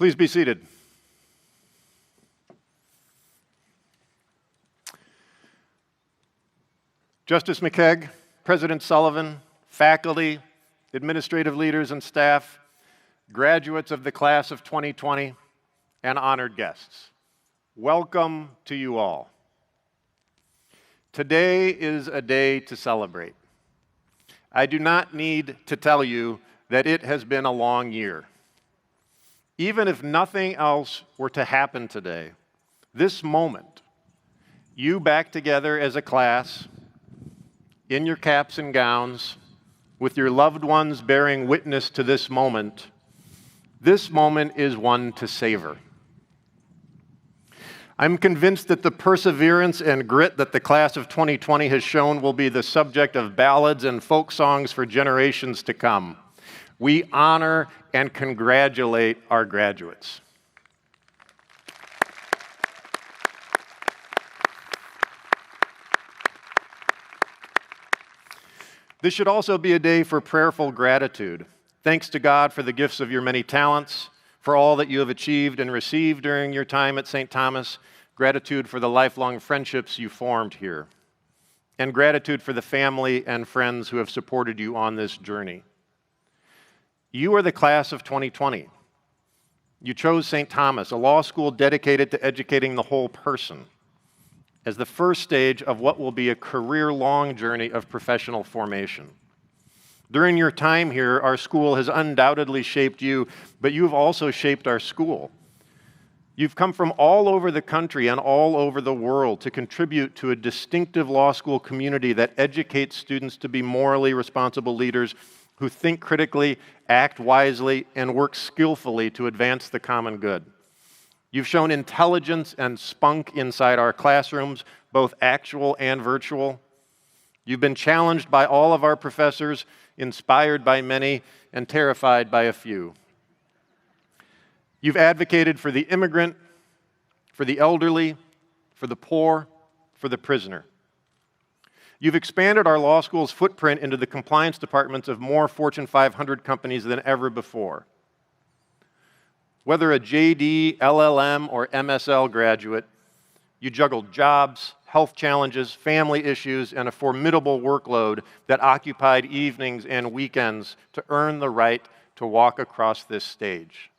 Please be seated. Justice McKeag, President Sullivan, faculty, administrative leaders and staff, graduates of the class of 2020, and honored guests, welcome to you all. Today is a day to celebrate. I do not need to tell you that it has been a long year. Even if nothing else were to happen today, this moment, you back together as a class, in your caps and gowns, with your loved ones bearing witness to this moment is one to savor. I'm convinced that the perseverance and grit that the class of 2020 has shown will be the subject of ballads and folk songs for generations to come. We honor and congratulate our graduates. This should also be a day for prayerful gratitude. Thanks to God for the gifts of your many talents, for all that you have achieved and received during your time at St. Thomas, gratitude for the lifelong friendships you formed here, and gratitude for the family and friends who have supported you on this journey. You are the class of 2020. You chose St. Thomas, a law school dedicated to educating the whole person, as the first stage of what will be a career-long journey of professional formation. During your time here, our school has undoubtedly shaped you, but you've also shaped our school. You've come from all over the country and all over the world to contribute to a distinctive law school community that educates students to be morally responsible leaders who think critically, act wisely, and work skillfully to advance the common good. You've shown intelligence and spunk inside our classrooms, both actual and virtual. You've been challenged by all of our professors, inspired by many, and terrified by a few. You've advocated for the immigrant, for the elderly, for the poor, for the prisoner. You've expanded our law school's footprint into the compliance departments of more Fortune 500 companies than ever before. Whether a JD, LLM, or MSL graduate, you juggled jobs, health challenges, family issues, and a formidable workload that occupied evenings and weekends to earn the right to walk across this stage.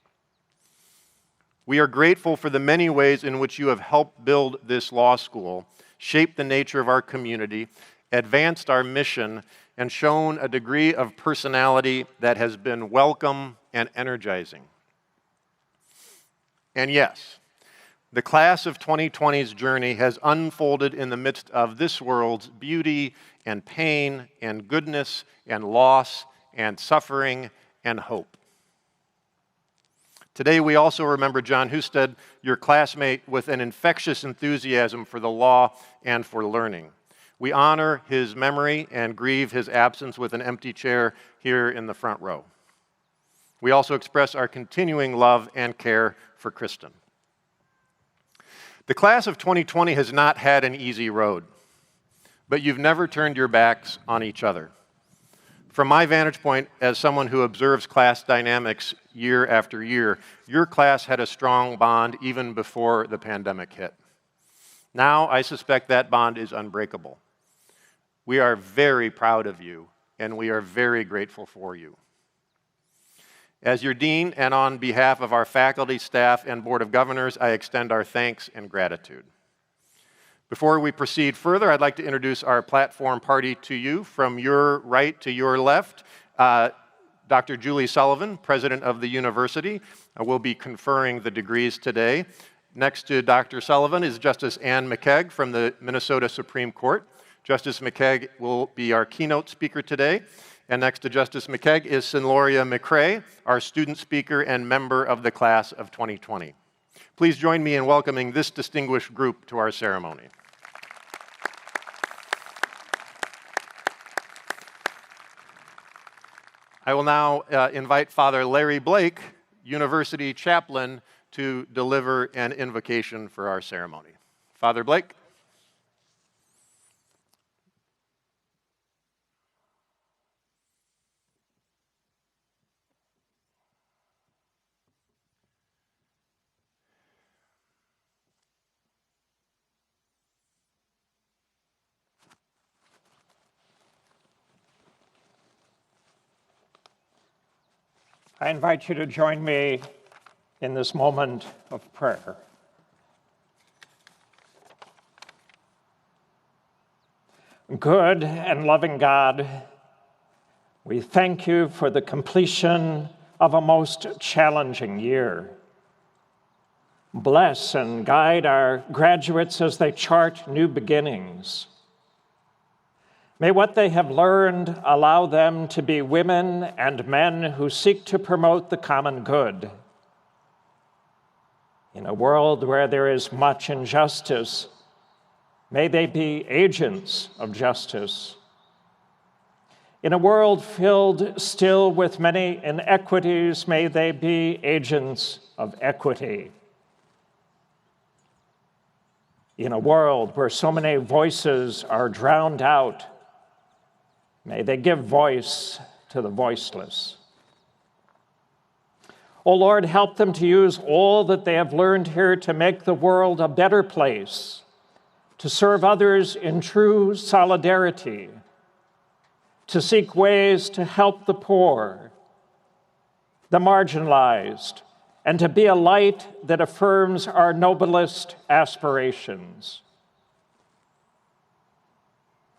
We are grateful for the many ways in which you have helped build this law school, shaped the nature of our community, advanced our mission, and shown a degree of personality that has been welcome and energizing. And yes, the class of 2020's journey has unfolded in the midst of this world's beauty and pain and goodness and loss and suffering and hope. Today we also remember John Husted, your classmate with an infectious enthusiasm for the law and for learning. We honor his memory and grieve his absence with an empty chair here in the front row. We also express our continuing love and care for Kristen. The class of 2020 has not had an easy road, but you've never turned your backs on each other. From my vantage point, as someone who observes class dynamics year after year, your class had a strong bond even before the pandemic hit. Now, I suspect that bond is unbreakable. We are very proud of you, and we are very grateful for you. As your dean and on behalf of our faculty, staff, and Board of Governors, I extend our thanks and gratitude. Before we proceed further, I'd like to introduce our platform party to you. From your right to your left, Dr. Julie Sullivan, president of the university, will be conferring the degrees today. Next to Dr. Sullivan is Justice Ann McKeag from the Minnesota Supreme Court. Justice McKeag will be our keynote speaker today. And next to Justice McKeag is Senloria McCrae, our student speaker and member of the class of 2020. Please join me in welcoming this distinguished group to our ceremony. I will now invite Father Larry Blake, University Chaplain, to deliver an invocation for our ceremony. Father Blake. I invite you to join me in this moment of prayer. Good and loving God, we thank you for the completion of a most challenging year. Bless and guide our graduates as they chart new beginnings. May what they have learned allow them to be women and men who seek to promote the common good. In a world where there is much injustice, may they be agents of justice. In a world filled still with many inequities, may they be agents of equity. In a world where so many voices are drowned out, may they give voice to the voiceless. O Lord, help them to use all that they have learned here to make the world a better place, to serve others in true solidarity, to seek ways to help the poor, the marginalized, and to be a light that affirms our noblest aspirations.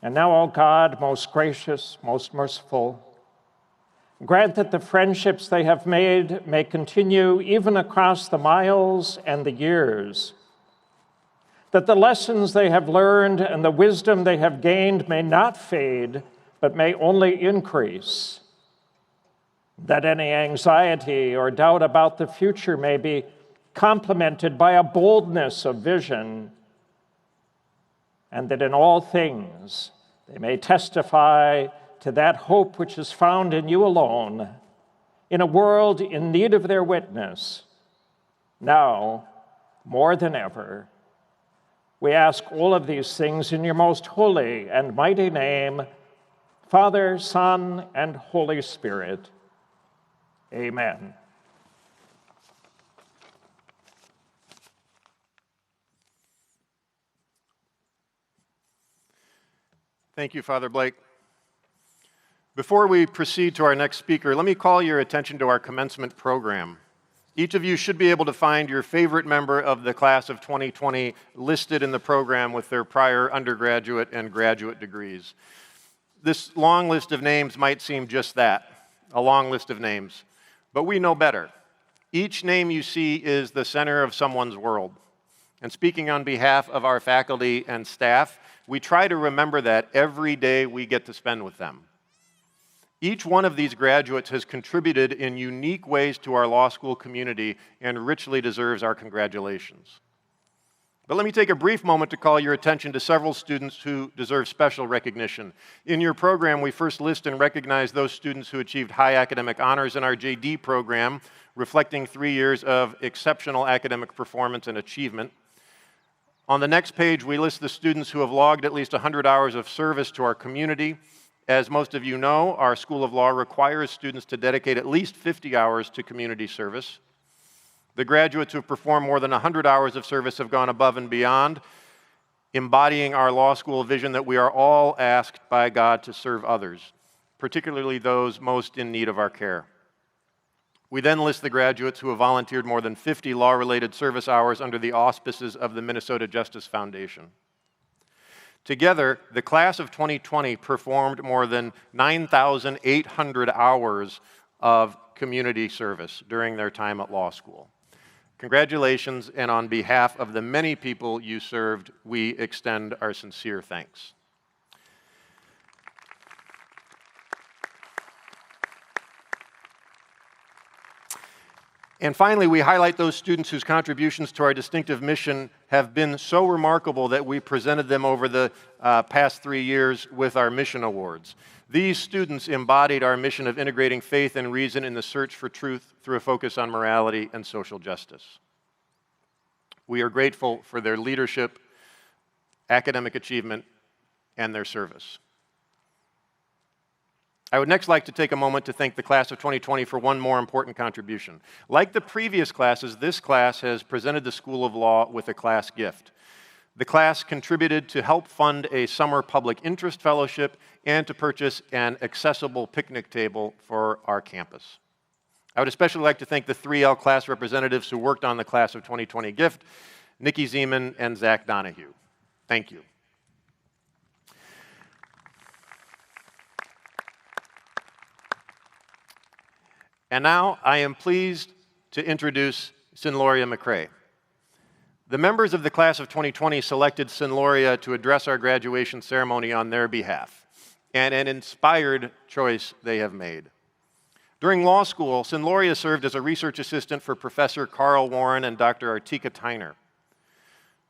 And now, O God, most gracious, most merciful, grant that the friendships they have made may continue even across the miles and the years, that the lessons they have learned and the wisdom they have gained may not fade, but may only increase, that any anxiety or doubt about the future may be complemented by a boldness of vision, and that in all things they may testify to that hope which is found in you alone, in a world in need of their witness, now more than ever. We ask all of these things in your most holy and mighty name, Father, Son, and Holy Spirit. Amen. Thank you, Father Blake. Before we proceed to our next speaker, let me call your attention to our commencement program. Each of you should be able to find your favorite member of the class of 2020 listed in the program with their prior undergraduate and graduate degrees. This long list of names might seem just that, a long list of names, but we know better. Each name you see is the center of someone's world. And speaking on behalf of our faculty and staff, we try to remember that every day we get to spend with them. Each one of these graduates has contributed in unique ways to our law school community and richly deserves our congratulations. But let me take a brief moment to call your attention to several students who deserve special recognition. In your program, we first list and recognize those students who achieved high academic honors in our JD program, reflecting 3 years of exceptional academic performance and achievement. On the next page, we list the students who have logged at least 100 hours of service to our community. As most of you know, our School of Law requires students to dedicate at least 50 hours to community service. The graduates who have performed more than 100 hours of service have gone above and beyond, embodying our law school vision that we are all asked by God to serve others, particularly those most in need of our care. We then list the graduates who have volunteered more than 50 law-related service hours under the auspices of the Minnesota Justice Foundation. Together, the class of 2020 performed more than 9,800 hours of community service during their time at law school. Congratulations, and on behalf of the many people you served, we extend our sincere thanks. And finally, we highlight those students whose contributions to our distinctive mission have been so remarkable that we presented them over the past 3 years with our mission awards. These students embodied our mission of integrating faith and reason in the search for truth through a focus on morality and social justice. We are grateful for their leadership, academic achievement, and their service. I would next like to take a moment to thank the class of 2020 for one more important contribution. Like the previous classes, this class has presented the School of Law with a class gift. The class contributed to help fund a summer public interest fellowship and to purchase an accessible picnic table for our campus. I would especially like to thank the 3L class representatives who worked on the class of 2020 gift, Nikki Zeman and Zach Donahue. Thank you. And now I am pleased to introduce Sinloria McCrae. The members of the class of 2020 selected Sinloria to address our graduation ceremony on their behalf. and an inspired choice they have made. During law school, Sinloria served as a research assistant for Professor Carl Warren and Dr. Artika Tyner.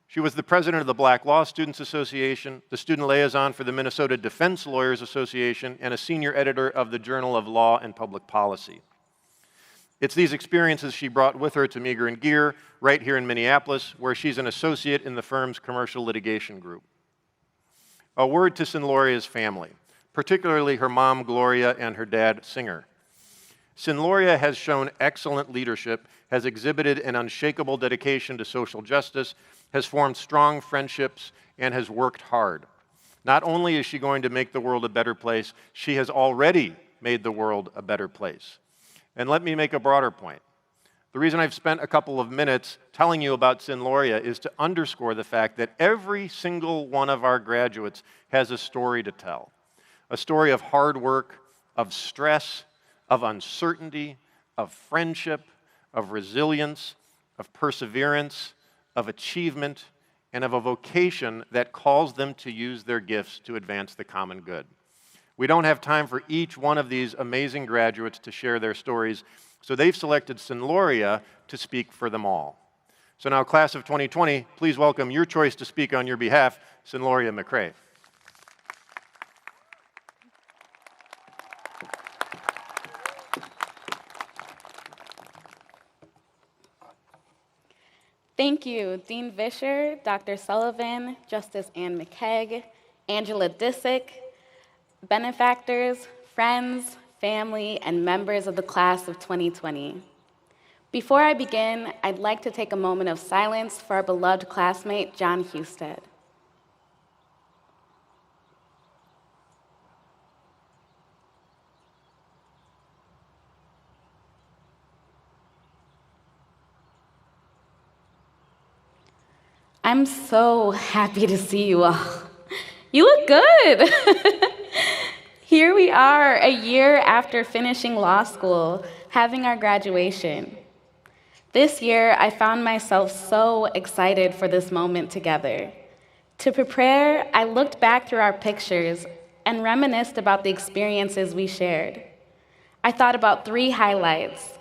She was the president of the Black Law Students Association, the student liaison for the Minnesota Defense Lawyers Association, and a senior editor of the Journal of Law and Public Policy. It's these experiences she brought with her to Meagher and Geer, right here in Minneapolis, where she's an associate in the firm's commercial litigation group. A word to Sinloria's family, particularly her mom, Gloria, and her dad, Singer. Sinloria has shown excellent leadership, has exhibited an unshakable dedication to social justice, has formed strong friendships, and has worked hard. Not only is she going to make the world a better place, she has already made the world a better place. And let me make a broader point. The reason I've spent a couple of minutes telling you about Sinloria is to underscore the fact that every single one of our graduates has a story to tell. A story of hard work, of stress, of uncertainty, of friendship, of resilience, of perseverance, of achievement, and of a vocation that calls them to use their gifts to advance the common good. We don't have time for each one of these amazing graduates to share their stories, so they've selected Sinloria to speak for them all. So now, class of 2020, please welcome your choice to speak on your behalf, Sinloria McCrae. Thank you, Dean Vischer, Dr. Sullivan, Justice Ann McKeag, Angela Disick, benefactors, friends, family, and members of the class of 2020. Before I begin, I'd like to take a moment of silence for our beloved classmate, John Husted. I'm so happy to see you all. You look good. Here we are, a year after finishing law school, having our graduation. This year, I found myself so excited for this moment together. To prepare, I looked back through our pictures and reminisced about the experiences we shared. I thought about 3 highlights: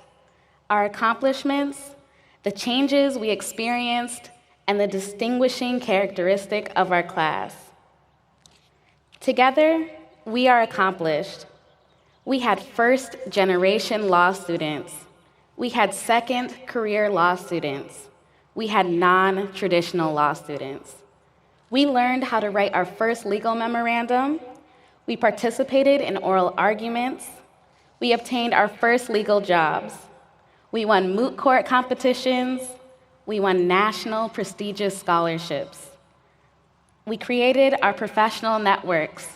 our accomplishments, the changes we experienced, and the distinguishing characteristic of our class. Together, we are accomplished. We had first-generation law students. We had second-career law students. We had non-traditional law students. We learned how to write our first legal memorandum. We participated in oral arguments. We obtained our first legal jobs. We won moot court competitions. We won national prestigious scholarships. We created our professional networks.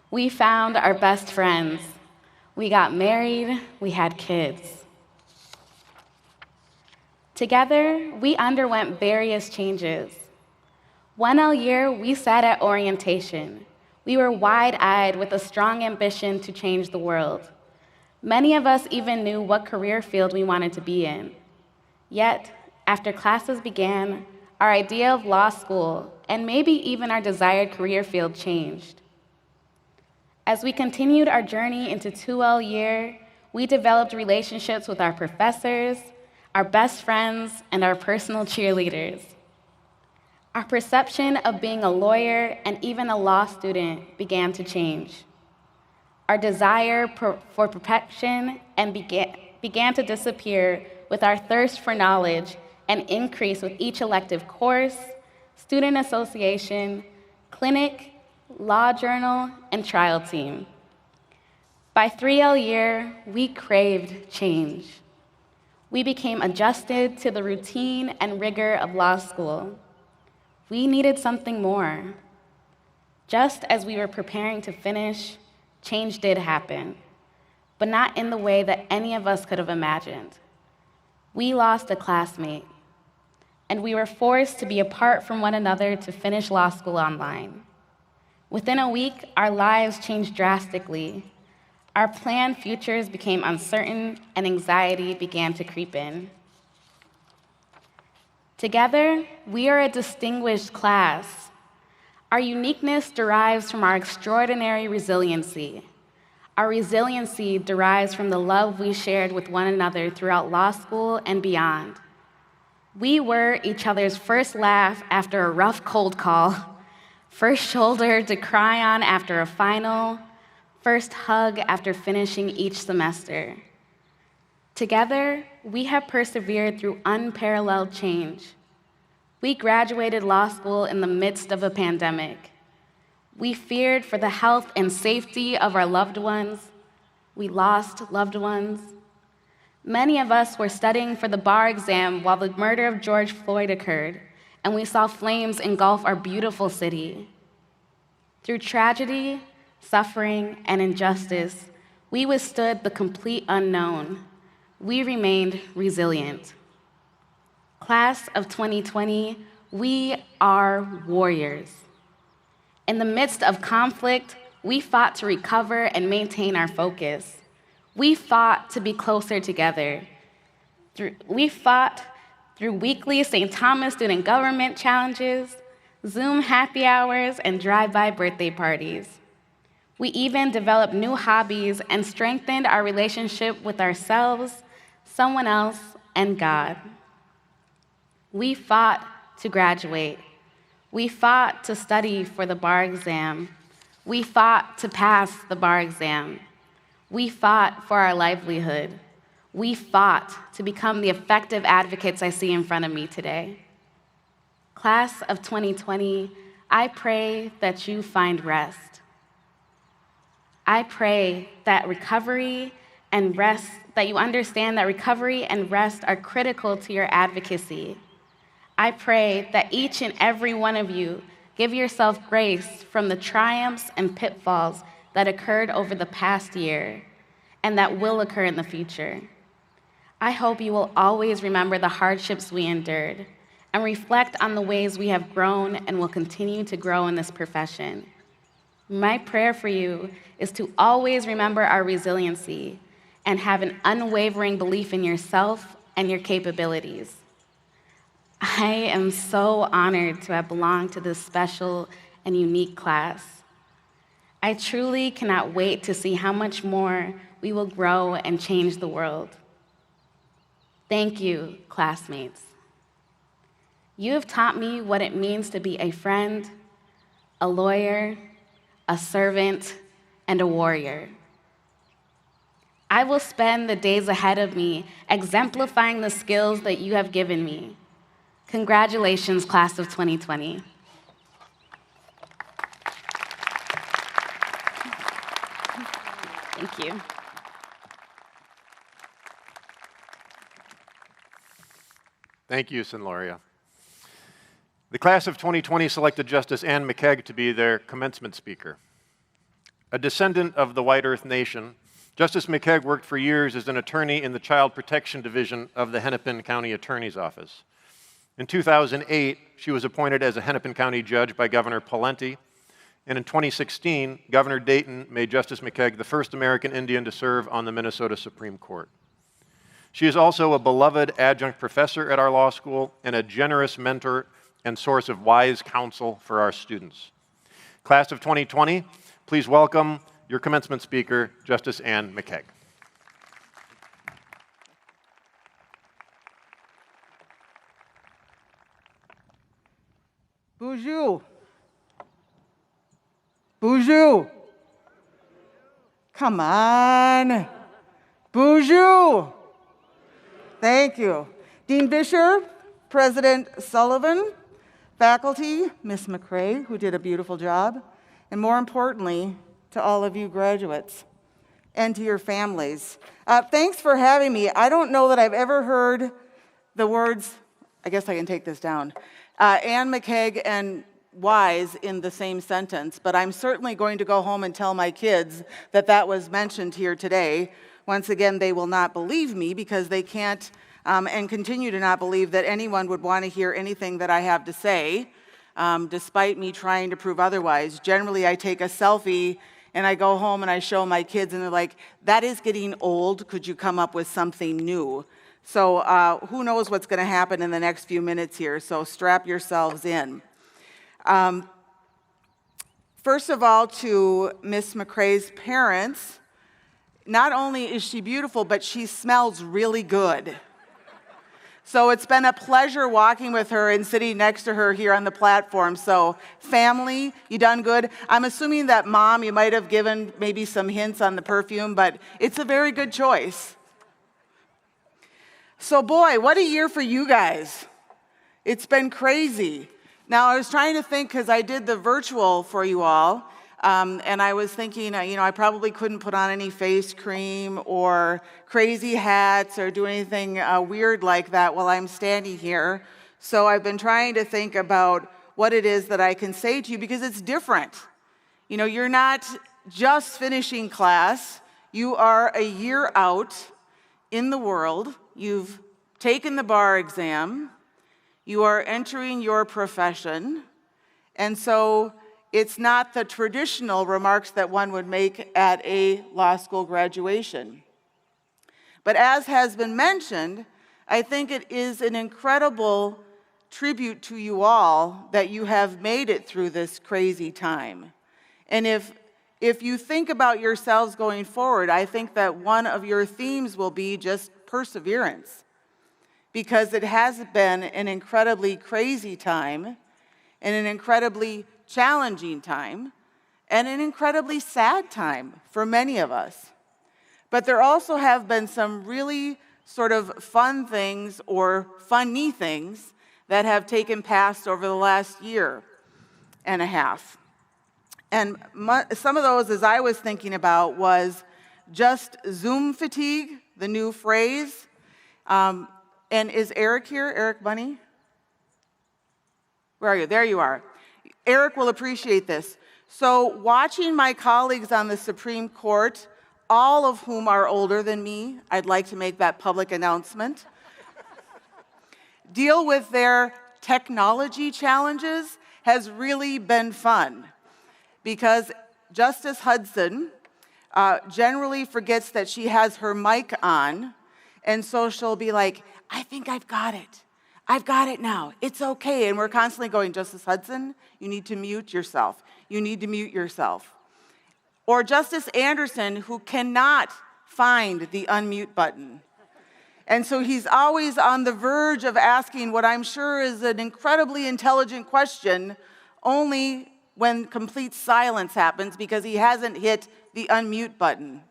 We found our best friends. We got married. We had kids. Together, we underwent various changes. One year, we sat at orientation. We were wide-eyed with a strong ambition to change the world. Many of us even knew what career field we wanted to be in. Yet, after classes began, our idea of law school, and maybe even our desired career field, changed. As we continued our journey into 2L year, we developed relationships with our professors, our best friends, and our personal cheerleaders. Our perception of being a lawyer and even a law student began to change. Our desire for perfection began to disappear with our thirst for knowledge and increase with each elective course, student association, clinic, law journal, and trial team. By 3L year, we craved change. We became adjusted to the routine and rigor of law school. We needed something more. Just as we were preparing to finish, change did happen, but not in the way that any of us could have imagined. We lost a classmate, and we were forced to be apart from one another to finish law school online. Within a week, our lives changed drastically. Our planned futures became uncertain, and anxiety began to creep in. Together, we are a distinguished class. Our uniqueness derives from our extraordinary resiliency. Our resiliency derives from the love we shared with one another throughout law school and beyond. We were each other's first laugh after a rough cold call, first shoulder to cry on after a final, first hug after finishing each semester. Together, we have persevered through unparalleled change. We graduated law school in the midst of a pandemic. We feared for the health and safety of our loved ones. We lost loved ones. Many of us were studying for the bar exam while the murder of George Floyd occurred, and we saw flames engulf our beautiful city. Through tragedy, suffering, and injustice, we withstood the complete unknown. We remained resilient. Class of 2020, we are warriors. In the midst of conflict, we fought to recover and maintain our focus. We fought to be closer together. We fought through weekly St. Thomas student government challenges, Zoom happy hours, and drive-by birthday parties. We even developed new hobbies and strengthened our relationship with ourselves, someone else, and God. We fought to graduate. We fought to study for the bar exam. We fought to pass the bar exam. We fought for our livelihood. We fought to become the effective advocates I see in front of me today. Class of 2020, I pray that you find rest. I pray that recovery and rest, that you understand that recovery and rest are critical to your advocacy. I pray that each and every one of you give yourself grace from the triumphs and pitfalls that occurred over the past year and that will occur in the future. I hope you will always remember the hardships we endured and reflect on the ways we have grown and will continue to grow in this profession. My prayer for you is to always remember our resiliency and have an unwavering belief in yourself and your capabilities. I am so honored to have belonged to this special and unique class. I truly cannot wait to see how much more we will grow and change the world. Thank you, classmates. You have taught me what it means to be a friend, a lawyer, a servant, and a warrior. I will spend the days ahead of me exemplifying the skills that you have given me. Congratulations, class of 2020. Thank you. Thank you, Senloria. The class of 2020 selected Justice Ann McKeag to be their commencement speaker. A descendant of the White Earth Nation, Justice McKeag worked for years as an attorney in the Child Protection Division of the Hennepin County Attorney's Office. In 2008, she was appointed as a Hennepin County judge by Governor Pawlenty, and in 2016, Governor Dayton made Justice McKeag the first American Indian to serve on the Minnesota Supreme Court. She is also a beloved adjunct professor at our law school and a generous mentor and source of wise counsel for our students. Class of 2020, please welcome your commencement speaker, Justice Ann McKeag. Bonjour. Bonjour. Come on. Bonjour. Thank you. Dean Bisher, President Sullivan, faculty, Ms. McRae, who did a beautiful job, and more importantly, to all of you graduates and to your families. Thanks for having me. I don't know that I've ever heard the words, I guess I can take this down, Ann McKeag and Wise in the same sentence, but I'm certainly going to go home and tell my kids that that was mentioned here today. Once again, they will not believe me because they can't and continue to not believe that anyone would want to hear anything that I have to say, despite me trying to prove otherwise. Generally, I take a selfie and I go home and I show my kids and they're like, that is getting old, could you come up with something new? So who knows what's going to happen in the next few minutes here, so strap yourselves in. First of all, to Miss McCrae's parents, not only is she beautiful, but she smells really good. So it's been a pleasure walking with her and sitting next to her here on the platform. So family, you done good. I'm assuming that Mom, you might have given maybe some hints on the perfume, but it's a very good choice. So boy, what a year for you guys. It's been crazy. Now I was trying to think, because I did the virtual for you all, and I was thinking, I probably couldn't put on any face cream or crazy hats or do anything weird like that while I'm standing here. So I've been trying to think about what it is that I can say to you, because it's different. You're not just finishing class. You are a year out in the world. You've taken the bar exam. You are entering your profession. And so it's not the traditional remarks that one would make at a law school graduation. But as has been mentioned, I think it is an incredible tribute to you all that you have made it through this crazy time. And if you think about yourselves going forward, I think that one of your themes will be just perseverance, because it has been an incredibly crazy time and an incredibly challenging time and an incredibly sad time for many of us. But there also have been some really sort of fun things or funny things that have taken place over the last year and a half. And some of those, as I was thinking about, was just Zoom fatigue, the new phrase. And is Eric here? Eric Bunny? Where are you? There you are. Eric will appreciate this. So watching my colleagues on the Supreme Court, all of whom are older than me, I'd like to make that public announcement, deal with their technology challenges has really been fun, because Justice Hudson generally forgets that she has her mic on, and so she'll be like, I think I've got it. I've got it now. It's okay. And we're constantly going, Justice Hudson, you need to mute yourself. You need to mute yourself. Or Justice Anderson, who cannot find the unmute button. And so he's always on the verge of asking what I'm sure is an incredibly intelligent question, only when complete silence happens because he hasn't hit the unmute button.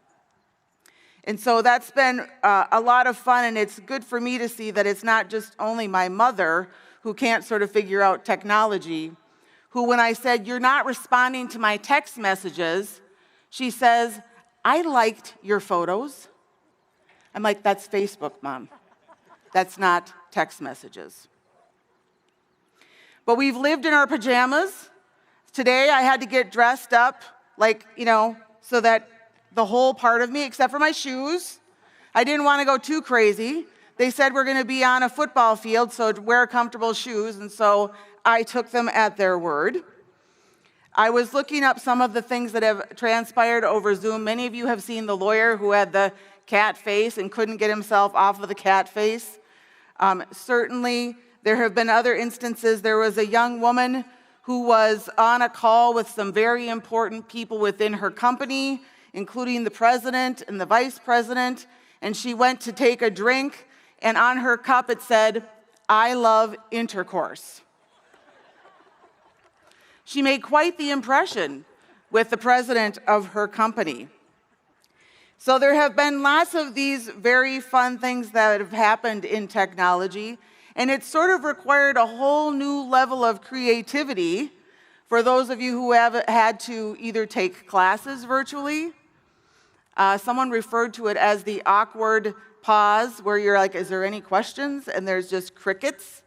And so that's been a lot of fun, and it's good for me to see that it's not just only my mother who can't sort of figure out technology, who, when I said, you're not responding to my text messages, she says, I liked your photos. I'm like, that's Facebook, Mom. That's not text messages. But we've lived in our pajamas. Today I had to get dressed up, so that the whole part of me, except for my shoes. I didn't want to go too crazy. They said we're going to be on a football field, so wear comfortable shoes, and so I took them at their word. I was looking up some of the things that have transpired over Zoom. Many of you have seen the lawyer who had the cat face and couldn't get himself off of the cat face. Certainly, there have been other instances. There was a young woman who was on a call with some very important people within her company, including the president and the vice president, and she went to take a drink, and on her cup it said, I love intercourse. She made quite the impression with the president of her company. So there have been lots of these very fun things that have happened in technology, and it's sort of required a whole new level of creativity for those of you who have had to either take classes virtually. Someone referred to it as the awkward pause, where you're like, is there any questions? And there's just crickets.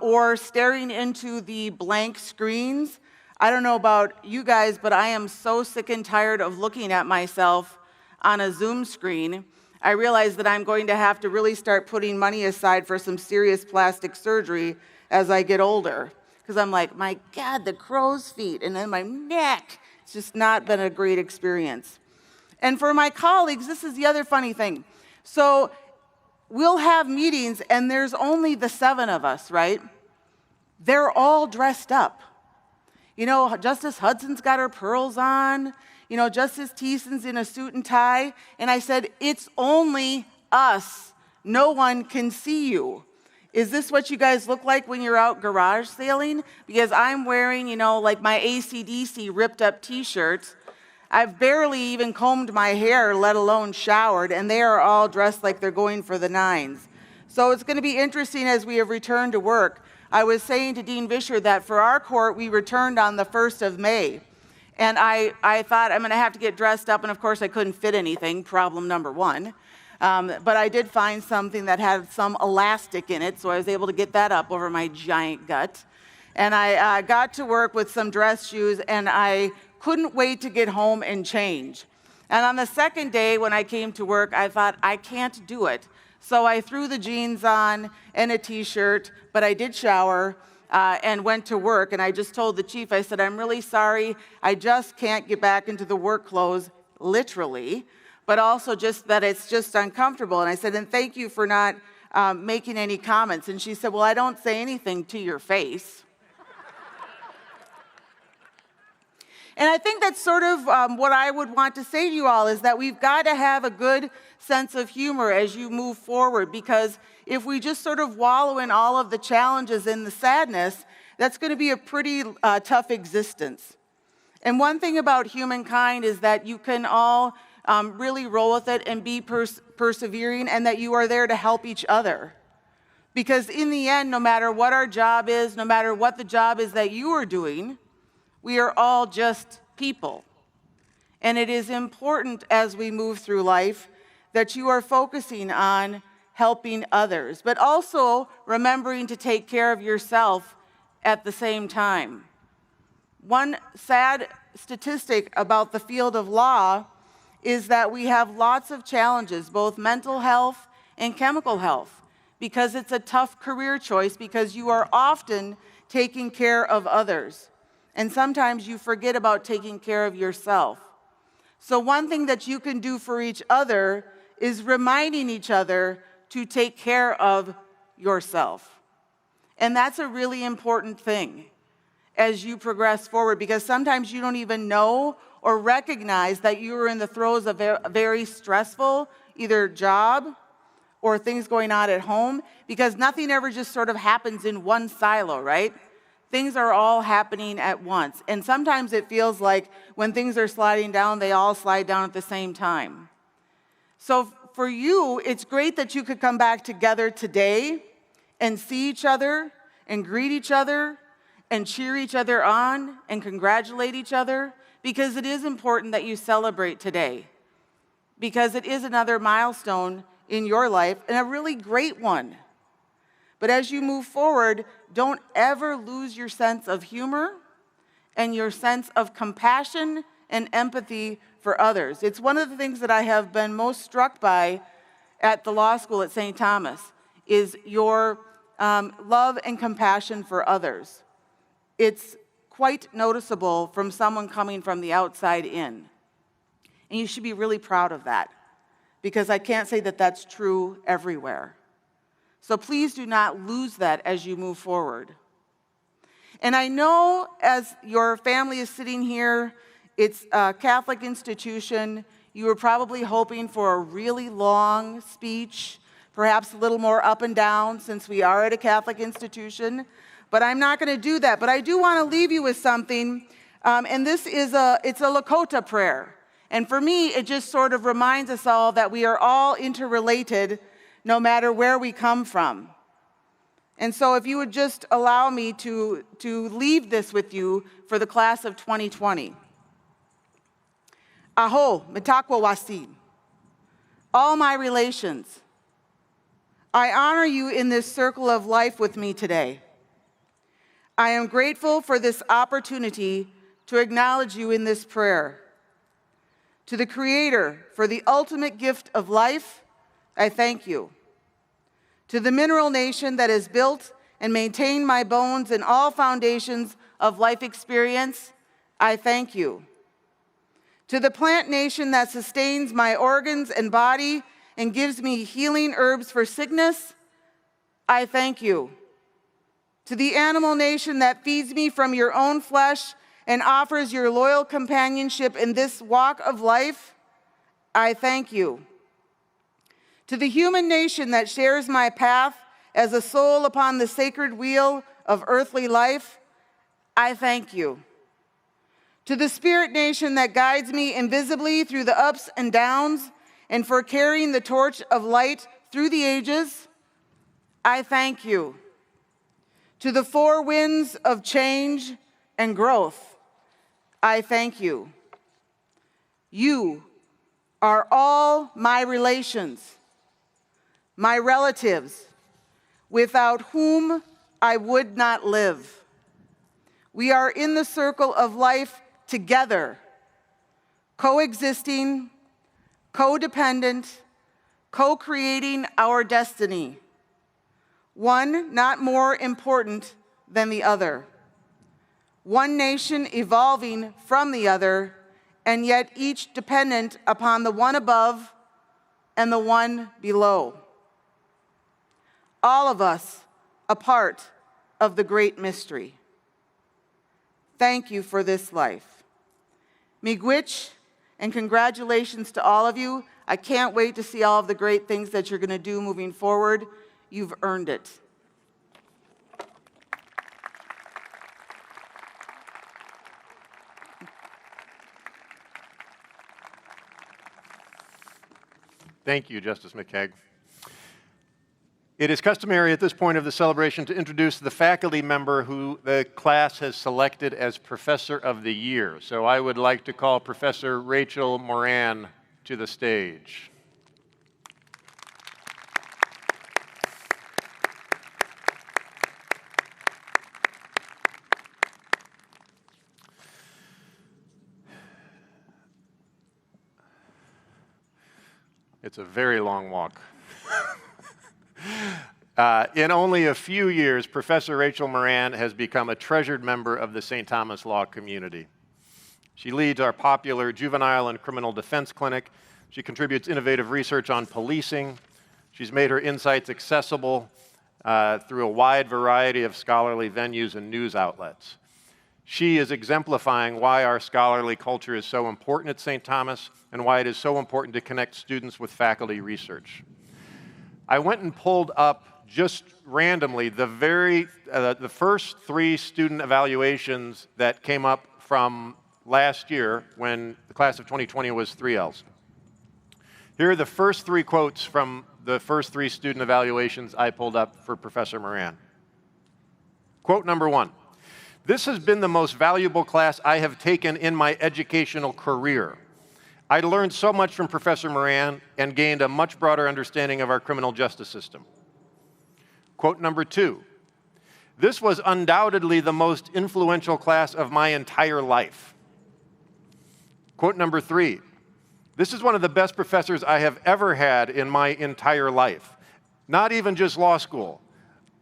Or staring into the blank screens. I don't know about you guys, but I am so sick and tired of looking at myself on a Zoom screen. I realize that I'm going to have to really start putting money aside for some serious plastic surgery as I get older. Because I'm like, my God, the crow's feet, and then my neck. It's just not been a great experience. And for my colleagues, this is the other funny thing. So we'll have meetings, and there's only the 7 of us, right? They're all dressed up. You know, Justice Hudson's got her pearls on. You know, Justice Thiessen's in a suit and tie. And I said, it's only us. No one can see you. Is this what you guys look like when you're out garage sailing? Because I'm wearing, you know, like my AC/DC ripped up t-shirts. I've barely even combed my hair, let alone showered, and they are all dressed like they're going for the nines. So it's going to be interesting as we have returned to work. I was saying to Dean Vischer that for our court, we returned on the 1st of May. And I thought I'm going to have to get dressed up, and of course I couldn't fit anything, problem number one. But I did find something that had some elastic in it, so I was able to get that up over my giant gut. And I got to work with some dress shoes, and I couldn't wait to get home and change. And on the second day when I came to work, I thought, I can't do it. So I threw the jeans on and a t-shirt, but I did shower and went to work. And I just told the chief, I said, I'm really sorry. I just can't get back into the work clothes, literally, but also just that it's just uncomfortable. And I said, and thank you for not making any comments. And she said, well, I don't say anything to your face. And I think that's sort of what I would want to say to you all, is that we've got to have a good sense of humor as you move forward, because if we just sort of wallow in all of the challenges and the sadness, that's going to be a pretty tough existence. And one thing about humankind is that you can all really roll with it and be persevering, and that you are there to help each other. Because in the end, no matter what our job is, no matter what the job is that you are doing, we are all just people. And it is important as we move through life that you are focusing on helping others, but also remembering to take care of yourself at the same time. One sad statistic about the field of law is that we have lots of challenges, both mental health and chemical health, because it's a tough career choice, because you are often taking care of others. And sometimes you forget about taking care of yourself. So one thing that you can do for each other is reminding each other to take care of yourself. And that's a really important thing as you progress forward, because sometimes you don't even know or recognize that you are in the throes of a very stressful either job or things going on at home, because nothing ever just sort of happens in one silo, right? Things are all happening at once. And sometimes it feels like when things are sliding down, they all slide down at the same time. So for you, it's great that you could come back together today and see each other and greet each other and cheer each other on and congratulate each other, because it is important that you celebrate today, because it is another milestone in your life, and a really great one. But as you move forward, don't ever lose your sense of humor and your sense of compassion and empathy for others. It's one of the things that I have been most struck by at the law school at St. Thomas, is your love and compassion for others. It's quite noticeable from someone coming from the outside in. And you should be really proud of that, because I can't say that that's true everywhere. So please do not lose that as you move forward. And I know as your family is sitting here, it's a Catholic institution. You were probably hoping for a really long speech, perhaps a little more up and down, since we are at a Catholic institution. But I'm not going to do that. But I do want to leave you with something. And this is it's a Lakota prayer. And for me, it just sort of reminds us all that we are all interrelated, no matter where we come from. And so if you would just allow me to leave this with you for the class of 2020. Aho, mitakwa wasi. All my relations, I honor you in this circle of life with me today. I am grateful for this opportunity to acknowledge you in this prayer. To the Creator for the ultimate gift of life, I thank you. To the mineral nation that has built and maintained my bones and all foundations of life experience, I thank you. To the plant nation that sustains my organs and body and gives me healing herbs for sickness, I thank you. To the animal nation that feeds me from your own flesh and offers your loyal companionship in this walk of life, I thank you. To the human nation that shares my path as a soul upon the sacred wheel of earthly life, I thank you. To the spirit nation that guides me invisibly through the ups and downs and for carrying the torch of light through the ages, I thank you. To the four winds of change and growth, I thank you. You are all my relations, my relatives, without whom I would not live. We are in the circle of life together, coexisting, codependent, co-creating our destiny, one not more important than the other, one nation evolving from the other, and yet each dependent upon the one above and the one below. All of us a part of the great mystery. Thank you for this life. Miigwech, and congratulations to all of you. I can't wait to see all of the great things that you're going to do moving forward. You've earned it. Thank you, Justice McKeag. It is customary at this point of the celebration to introduce the faculty member who the class has selected as Professor of the Year. So I would like to call Professor Rachel Moran to the stage. It's a very long walk. In only a few years, Professor Rachel Moran has become a treasured member of the St. Thomas Law community. She leads our popular juvenile and criminal defense clinic. She contributes innovative research on policing. She's made her insights accessible through a wide variety of scholarly venues and news outlets. She is exemplifying why our scholarly culture is so important at St. Thomas and why it is so important to connect students with faculty research. I went and pulled up just randomly the first 3 student evaluations that came up from last year when the class of 2020 was 3Ls. Here are the first 3 quotes from the first 3 student evaluations I pulled up for Professor Moran. Quote number 1, "This has been the most valuable class I have taken in my educational career. I learned so much from Professor Moran and gained a much broader understanding of our criminal justice system." Quote number 2, "This was undoubtedly the most influential class of my entire life." Quote number 3, "This is one of the best professors I have ever had in my entire life. Not even just law school,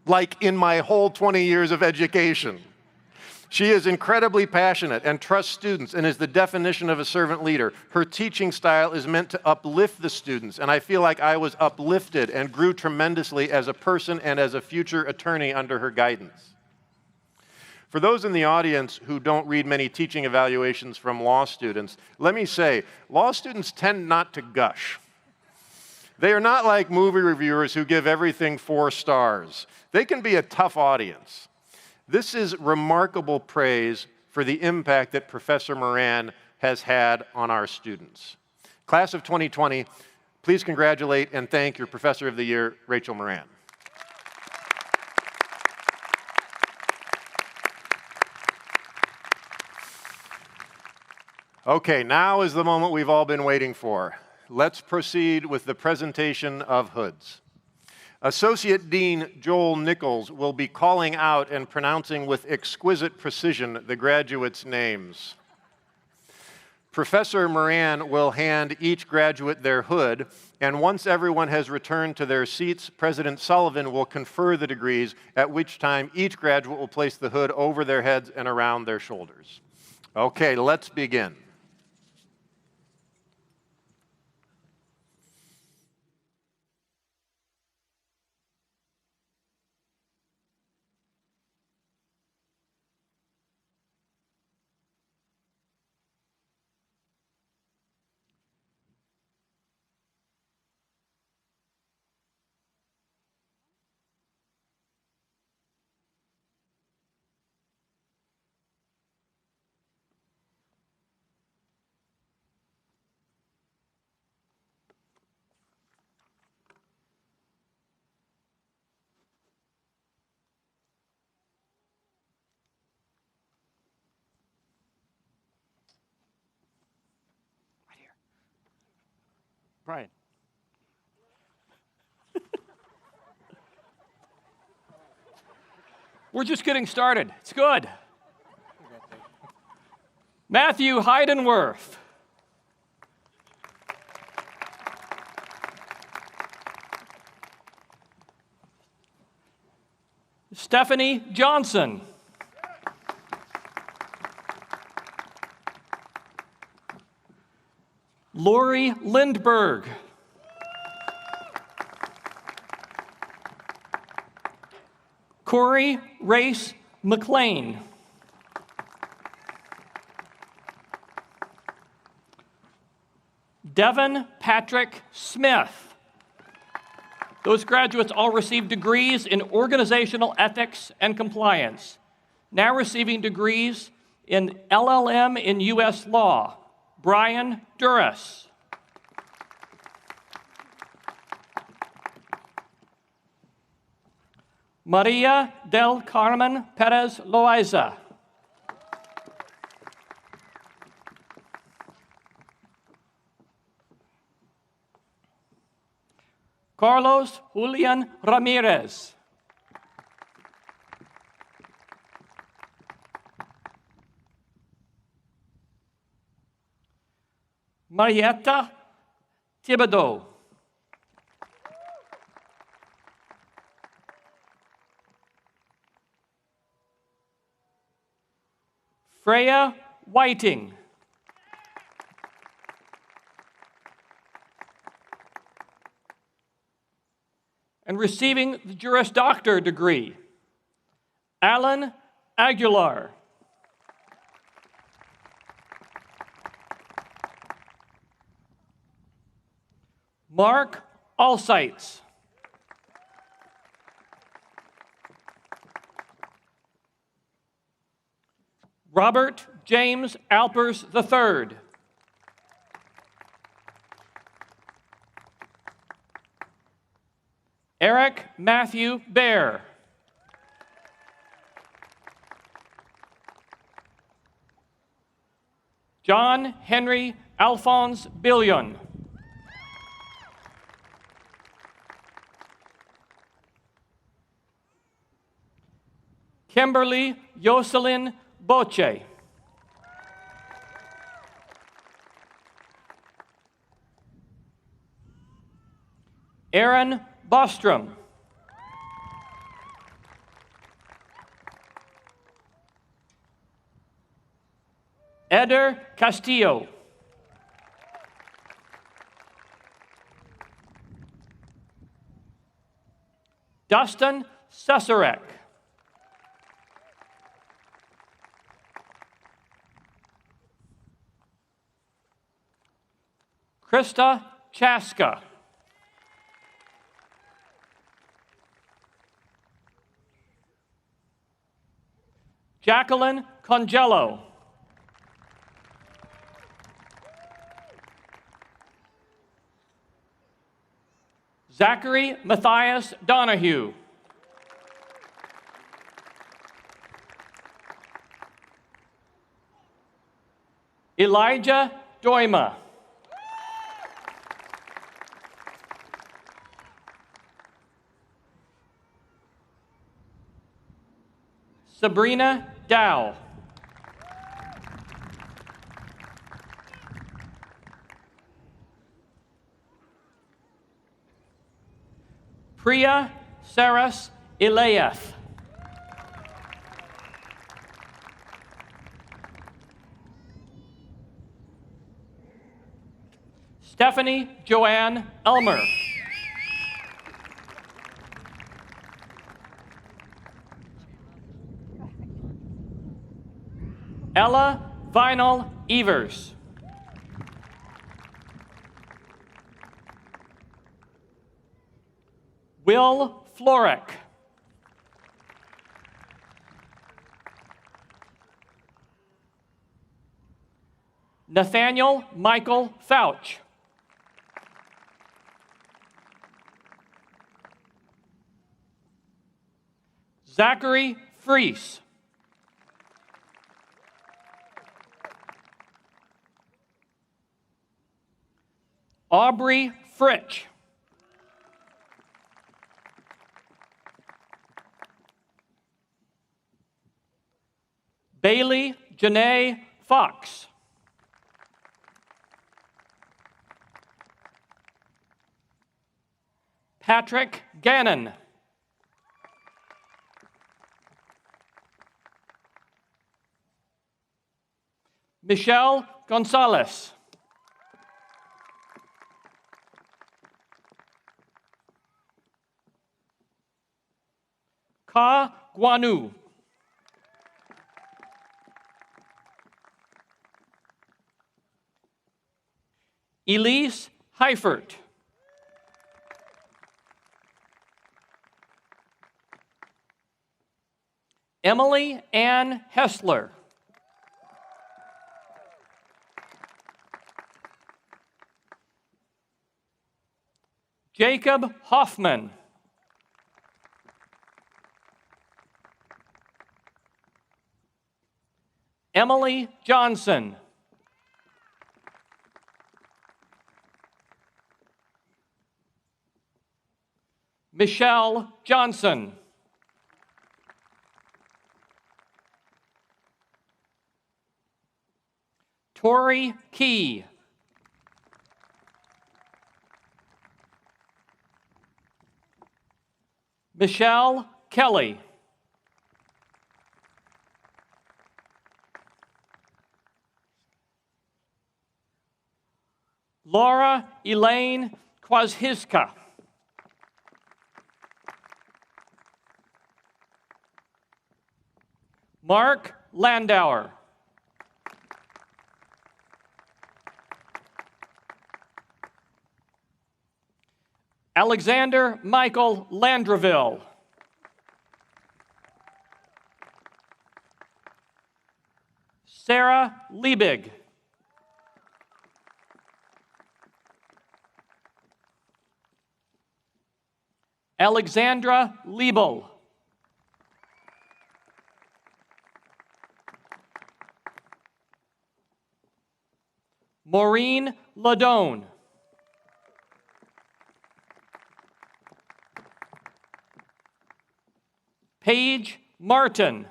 like in my whole 20 years of education. She is incredibly passionate and trusts students and is the definition of a servant leader. Her teaching style is meant to uplift the students, and I feel like I was uplifted and grew tremendously as a person and as a future attorney under her guidance." For those in the audience who don't read many teaching evaluations from law students, let me say, law students tend not to gush. They are not like movie reviewers who give everything 4 stars. They can be a tough audience. This is remarkable praise for the impact that Professor Moran has had on our students. Class of 2020, please congratulate and thank your Professor of the Year, Rachel Moran. Okay, now is the moment we've all been waiting for. Let's proceed with the presentation of hoods. Associate Dean Joel Nichols will be calling out and pronouncing with exquisite precision the graduates' names. Professor Moran will hand each graduate their hood, and once everyone has returned to their seats, President Sullivan will confer the degrees, at which time each graduate will place the hood over their heads and around their shoulders. Okay, let's begin. Brian. We're just getting started. It's good. Matthew Heidenworth. Stephanie Johnson. Lori Lindberg. Corey Race McLean. Devin Patrick Smith. Those graduates all received degrees in organizational ethics and compliance, now receiving degrees in LLM in U.S. law. Brian Duras. Maria del Carmen Perez Loaiza. Carlos Julian Ramirez. Marietta Thibodeau. Freya Whiting. And receiving the Juris Doctor degree, Alan Aguilar. Mark Allsites. Robert James Alpers III. Eric Matthew Bear. John Henry Alphonse Billion. Kimberly Jocelyn Boche. Aaron Bostrom. Eder Castillo. Dustin Cesarek. Krista Chaska. Jacqueline Congello. Zachary Matthias Donahue. Elijah Doima. Sabrina Dow. Priya Saras Ilayeth. Stephanie Joanne Elmer. Ella Vinyl Evers. Will Florek. Nathaniel Michael Fouch. Zachary Freese. Aubrey Fritsch. Bailey Janae Fox. Patrick Gannon. Michelle Gonzalez. Ka Guanu. Elise Heifert. Emily Ann Hessler. Jacob Hoffman. Emily Johnson. Michelle Johnson. Tori Key. Michelle Kelly. Laura Elaine Kwashiska. Mark Landauer. Alexander Michael Landreville. Sarah Liebig. Alexandra Liebel. Maureen Ladone. Paige Martin.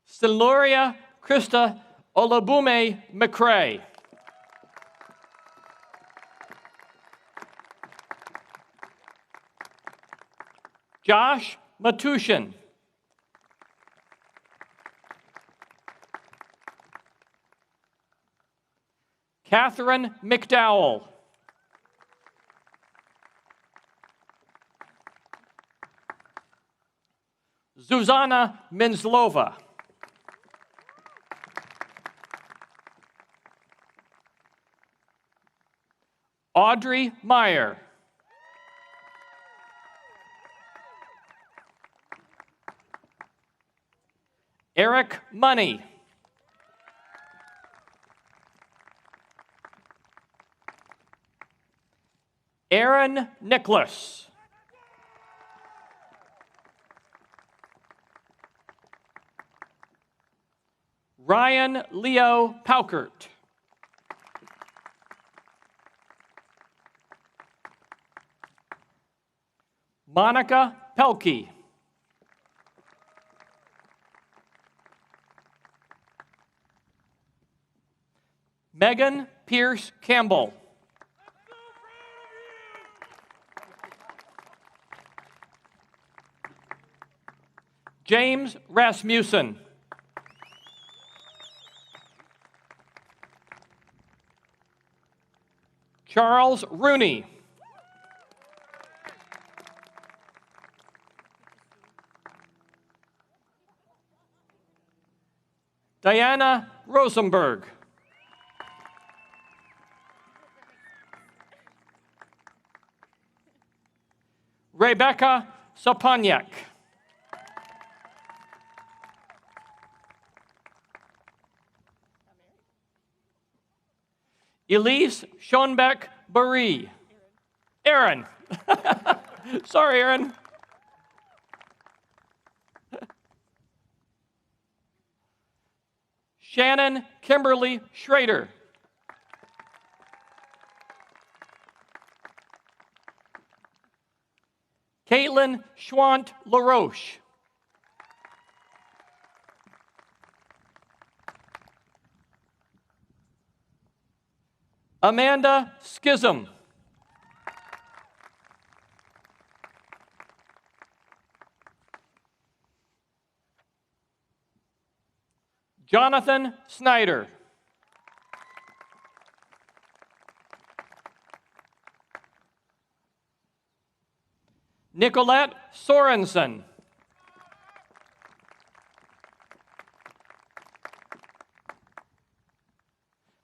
Siluria Krista Olabume McCrae. Josh Matushin. Catherine McDowell. Zuzana Minslova. Audrey Meyer. Eric Money. Aaron Nicholas. Ryan Leo Paukert. Monica Pelkey. Megan Pierce Campbell. James Rasmussen. Charles Rooney. Diana Rosenberg. Rebecca Saponiak. Elise Schoenbeck Baree. Aaron. Sorry, Aaron. Shannon Kimberly Schrader. Caitlin Schwant LaRoche. Amanda Schism. Jonathan Snyder. Nicolette Sorensen.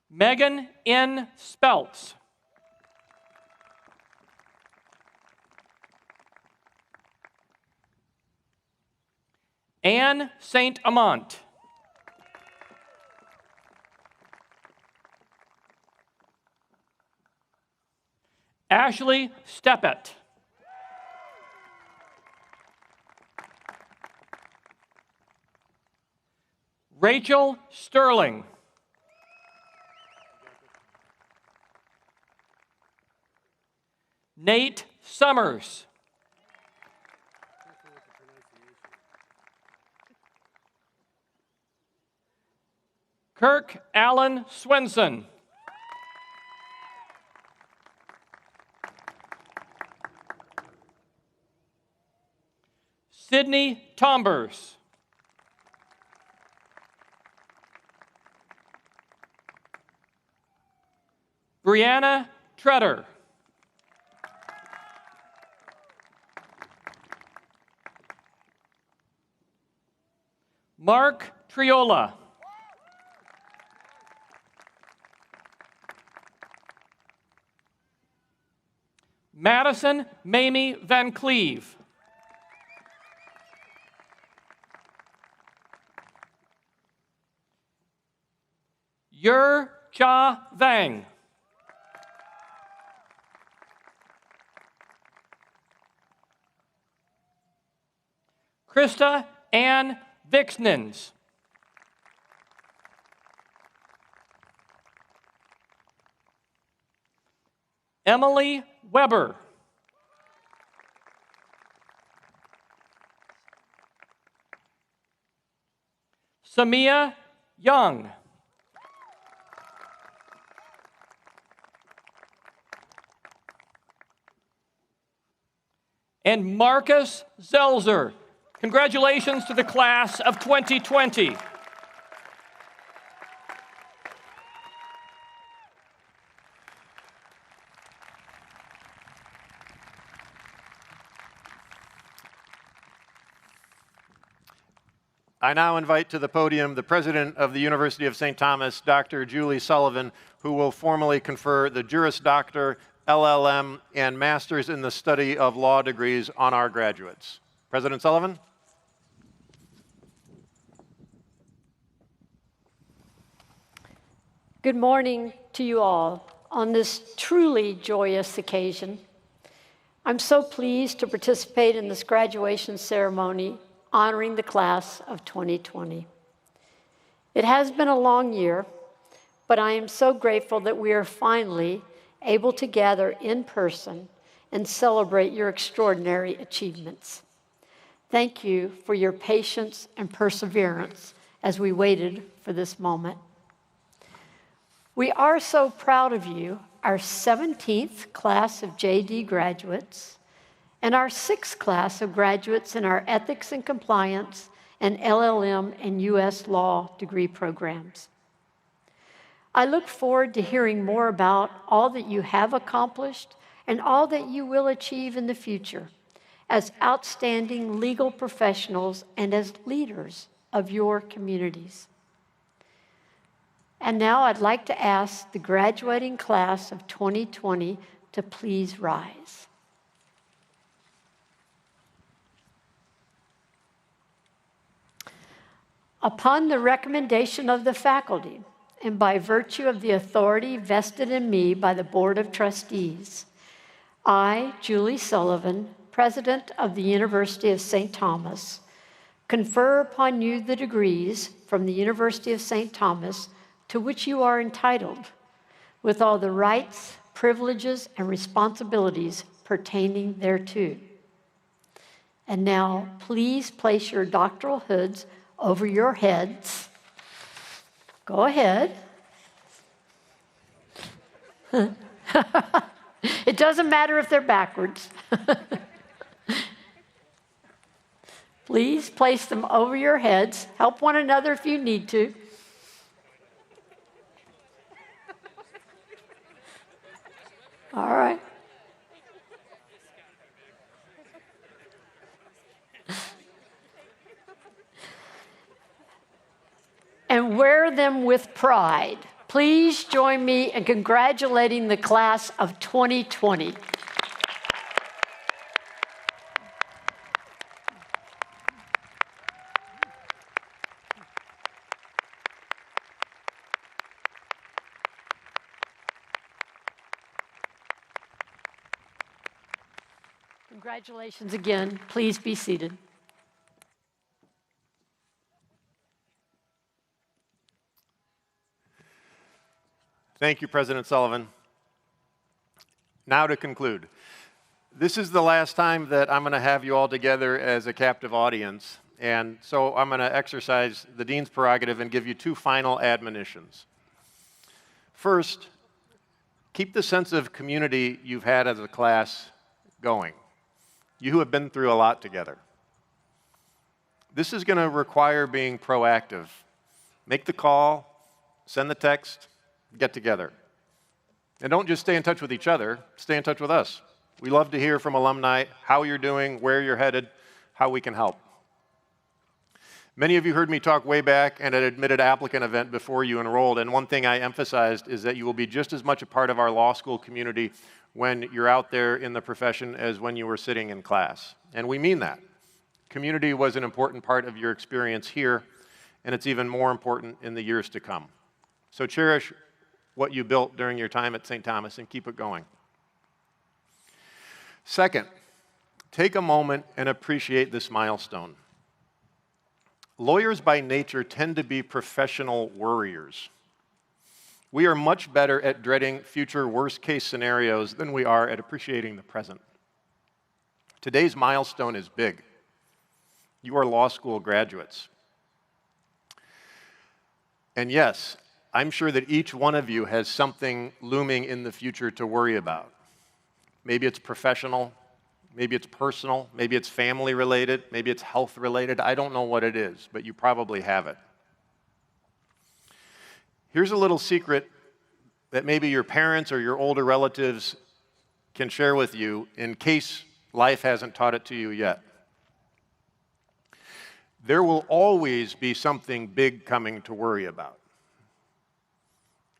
Megan N. Speltz. Anne St. Amant. Ashley Steppett. Rachel Sterling. Nate Summers. Kirk Allen Swenson. Sydney Tombers. Brianna Treader. Mark Triola. Madison Mamie Van Cleve. Yer Cha Vang. Krista Ann Vixnens. Emily Weber. Samia Young. And Marcus Zelzer. Congratulations to the class of 2020. I now invite to the podium the president of the University of St. Thomas, Dr. Julie Sullivan, who will formally confer the Juris Doctor, LLM, and Masters in the Study of Law degrees on our graduates. President Sullivan? Good morning to you all on this truly joyous occasion. I'm so pleased to participate in this graduation ceremony honoring the class of 2020. It has been a long year, but I am so grateful that we are finally able to gather in person and celebrate your extraordinary achievements. Thank you for your patience and perseverance as we waited for this moment. We are so proud of you, our 17th class of JD graduates, and our 6th class of graduates in our Ethics and Compliance and LLM and U.S. Law degree programs. I look forward to hearing more about all that you have accomplished and all that you will achieve in the future as outstanding legal professionals and as leaders of your communities. And now I'd like to ask the graduating class of 2020 to please rise. Upon the recommendation of the faculty, and by virtue of the authority vested in me by the Board of Trustees, I, Julie Sullivan, President of the University of St. Thomas, confer upon you the degrees from the University of St. Thomas to which you are entitled, with all the rights, privileges, and responsibilities pertaining thereto. And now, please place your doctoral hoods over your heads. Go ahead. It doesn't matter if they're backwards. Please place them over your heads. Help one another if you need to. All right. And wear them with pride. Please join me in congratulating the class of 2020. Congratulations again. Please be seated. Thank you, President Sullivan. Now to conclude. This is the last time that I'm going to have you all together as a captive audience, and so I'm going to exercise the Dean's prerogative and give you two final admonitions. First, keep the sense of community you've had as a class going. You have been through a lot together. This is going to require being proactive. Make the call, send the text, get together. And don't just stay in touch with each other, stay in touch with us. We love to hear from alumni how you're doing, where you're headed, how we can help. Many of you heard me talk way back at an admitted applicant event before you enrolled, and one thing I emphasized is that you will be just as much a part of our law school community when you're out there in the profession as when you were sitting in class. And we mean that. Community was an important part of your experience here, and it's even more important in the years to come. So cherish what you built during your time at St. Thomas and keep it going. Second, take a moment and appreciate this milestone. Lawyers by nature tend to be professional worriers. We are much better at dreading future worst-case scenarios than we are at appreciating the present. Today's milestone is big. You are law school graduates. And yes, I'm sure that each one of you has something looming in the future to worry about. Maybe it's professional, maybe it's personal, maybe it's family related, maybe it's health related. I don't know what it is, but you probably have it. Here's a little secret that maybe your parents or your older relatives can share with you in case life hasn't taught it to you yet. There will always be something big coming to worry about.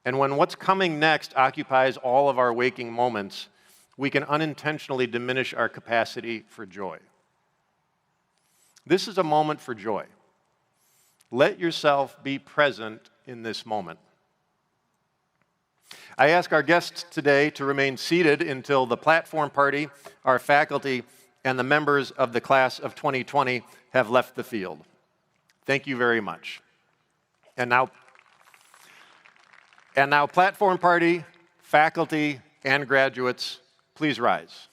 And when what's coming next occupies all of our waking moments, we can unintentionally diminish our capacity for joy. This is a moment for joy. Let yourself be present in this moment. I ask our guests today to remain seated until the platform party, our faculty, and the members of the class of 2020 have left the field. Thank you very much. And now platform party, faculty, and graduates, please rise.